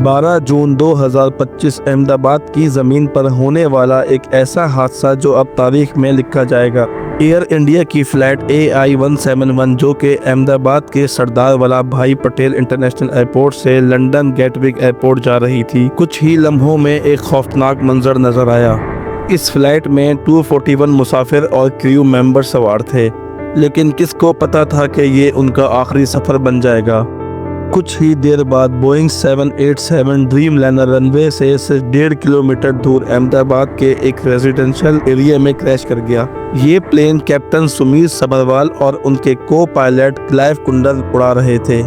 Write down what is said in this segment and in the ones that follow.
12 जून 2025 अहमदाबाद की ज़मीन पर होने वाला एक ऐसा हादसा जो अब तारीख में लिखा जाएगा। एयर इंडिया की फ़्लाइट AI-171 जो कि अहमदाबाद के सरदार वल्लभ भाई पटेल इंटरनेशनल एयरपोर्ट से लंदन गेटविक एयरपोर्ट जा रही थी। कुछ ही लम्हों में एक खौफनाक मंजर नज़र आया। इस फ्लाइट में 241 मुसाफिर और क्रू मेंबर सवार थे, लेकिन किसको पता था कि ये उनका आखिरी सफ़र बन जाएगा। कुछ ही देर बाद बोइंग 787 ड्रीम लाइनर रनवे से सिर्फ 1.5 किलोमीटर दूर अहमदाबाद के एक रेजिडेंशियल एरिया में क्रैश कर गया। ये प्लेन कैप्टन सुमीर सबरवाल और उनके को पायलट क्लाइव कुंडल उड़ा रहे थे।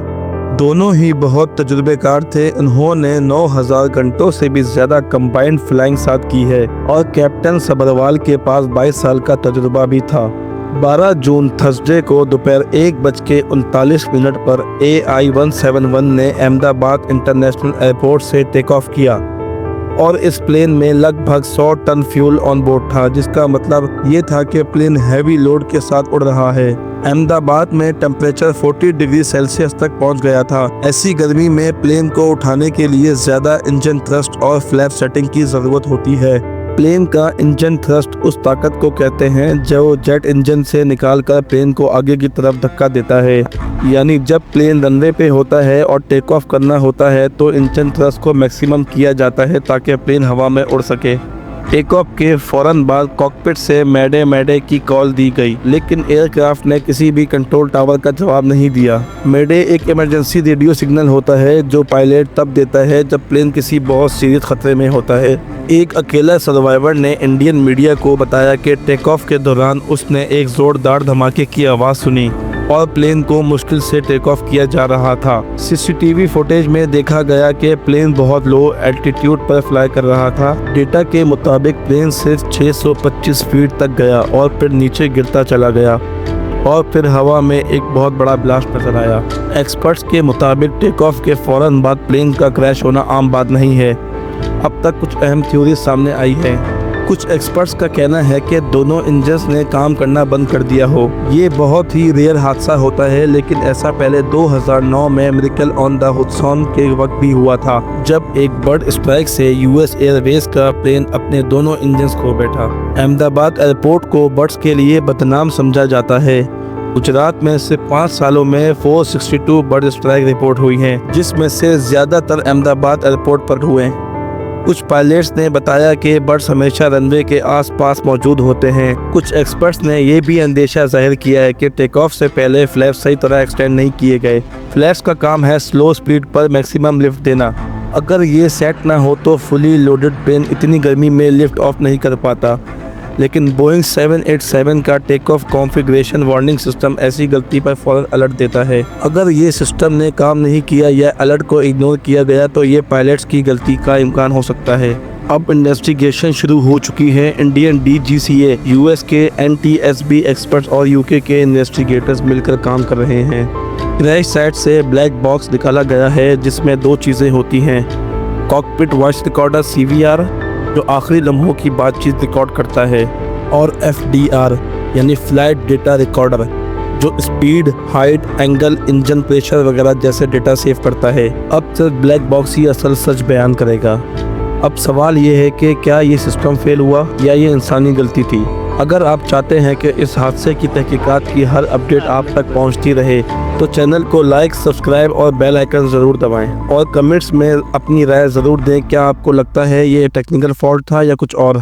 दोनों ही बहुत तजुर्बेकार थे। उन्होंने 9000 घंटों से भी ज़्यादा कंबाइंड फ्लाइंग साथ की है और कैप्टन सबरवाल के पास 22 साल का तजुर्बा भी था। 12 जून थर्सडे को दोपहर 1:39 पर AI-171 ने अहमदाबाद इंटरनेशनल एयरपोर्ट से टेक ऑफ किया और इस प्लेन में लगभग 100 टन फ्यूल ऑन बोर्ड था, जिसका मतलब ये था कि प्लेन हैवी लोड के साथ उड़ रहा है। अहमदाबाद में टेम्परेचर 40 डिग्री सेल्सियस तक पहुंच गया था। ऐसी गर्मी में प्लेन को उठाने के लिए ज़्यादा इंजन थ्रस्ट और फ्लैप सेटिंग की ज़रूरत होती है। प्लेन का इंजन थ्रस्ट उस ताकत को कहते हैं जो जेट इंजन से निकालकर प्लेन को आगे की तरफ धक्का देता है। यानी जब प्लेन रनवे पे होता है और टेक ऑफ करना होता है तो इंजन थ्रस्ट को मैक्सिमम किया जाता है ताकि प्लेन हवा में उड़ सके। टेक ऑफ के फ़ौरन बाद कॉकपिट से मैडे मैडे की कॉल दी गई, लेकिन एयरक्राफ्ट ने किसी भी कंट्रोल टावर का जवाब नहीं दिया। मैडे एक इमरजेंसी रेडियो सिग्नल होता है जो पायलट तब देता है जब प्लेन किसी बहुत सीरियस खतरे में होता है। एक अकेला सर्वाइवर ने इंडियन मीडिया को बताया कि टेक ऑफ के दौरान उसने एक ज़ोरदार धमाके की आवाज़ सुनी और प्लेन को मुश्किल से टेक ऑफ किया जा रहा था। सीसीटीवी फुटेज में देखा गया कि प्लेन बहुत लो एल्टीट्यूड पर फ्लाई कर रहा था। डेटा के मुताबिक प्लेन सिर्फ 625 फीट तक गया और फिर नीचे गिरता चला गया और फिर हवा में एक बहुत बड़ा ब्लास्ट नजर आया। एक्सपर्ट्स के मुताबिक टेक ऑफ के फ़ौरन बाद प्लेन का क्रैश होना आम बात नहीं है। अब तक कुछ अहम थ्योरी सामने आई है। कुछ एक्सपर्ट्स का कहना है कि दोनों इंजन्स ने काम करना बंद कर दिया हो। ये बहुत ही रेयर हादसा होता है, लेकिन ऐसा पहले 2009 में मिरेकल ऑन द हुडसन के वक्त भी हुआ था, जब एक बर्ड स्ट्राइक से US एयरवेज का प्लेन अपने दोनों इंजन्स खो बैठा। अहमदाबाद एयरपोर्ट को बर्ड्स के लिए बदनाम समझा जाता है। गुजरात में सिर्फ 5 सालों में 462 बर्ड स्ट्राइक रिपोर्ट हुई हैं, जिसमें से ज़्यादातर अहमदाबाद एयरपोर्ट पर हुए। कुछ पायलट्स ने बताया कि बर्ड्स हमेशा रनवे के आसपास मौजूद होते हैं। कुछ एक्सपर्ट्स ने यह भी अंदेशा जाहिर किया है कि टेक ऑफ से पहले फ्लैप्स सही तरह एक्सटेंड नहीं किए गए। फ्लैप्स का काम है स्लो स्पीड पर मैक्सिमम लिफ्ट देना। अगर ये सेट ना हो तो फुली लोडेड प्लेन इतनी गर्मी में लिफ्ट ऑफ नहीं कर पाता। लेकिन बोइंग 787 का take off configuration warning system ऐसी गलती पर फ़ौरन अलर्ट देता है। अगर ये सिस्टम ने काम नहीं किया या अलर्ट को इग्नोर किया गया तो ये पायलट्स की गलती का इम्कान हो सकता है। अब इन्वेस्टिगेशन शुरू हो चुकी है। इंडियन DGCA, US के NTSB एक्सपर्ट्स और UK के इन्वेस्टिगेटर्स मिलकर काम कर रहे हैं। क्रैश साइट से ब्लैक बॉक्स निकाला गया है जिसमें 2 चीज़ें होती हैं। कॉकपिट वॉइस रिकॉर्डर CVR जो आखिरी लम्हों की बातचीत रिकॉर्ड करता है, और FDR यानी फ्लाइट डेटा रिकॉर्डर जो speed, height, angle, engine pressure वगैरह जैसे डेटा सेव करता है। अब सिर्फ ब्लैक बॉक्स ही असल सच बयान करेगा। अब सवाल ये है कि क्या ये सिस्टम फेल हुआ या ये इंसानी गलती थी। अगर आप चाहते हैं कि इस हादसे की तहकीकात की हर अपडेट आप तक पहुंचती रहे तो चैनल को लाइक, सब्सक्राइब और बेल आइकन ज़रूर दबाएं और कमेंट्स में अपनी राय ज़रूर दें। क्या आपको लगता है ये टेक्निकल फॉल्ट था या कुछ और?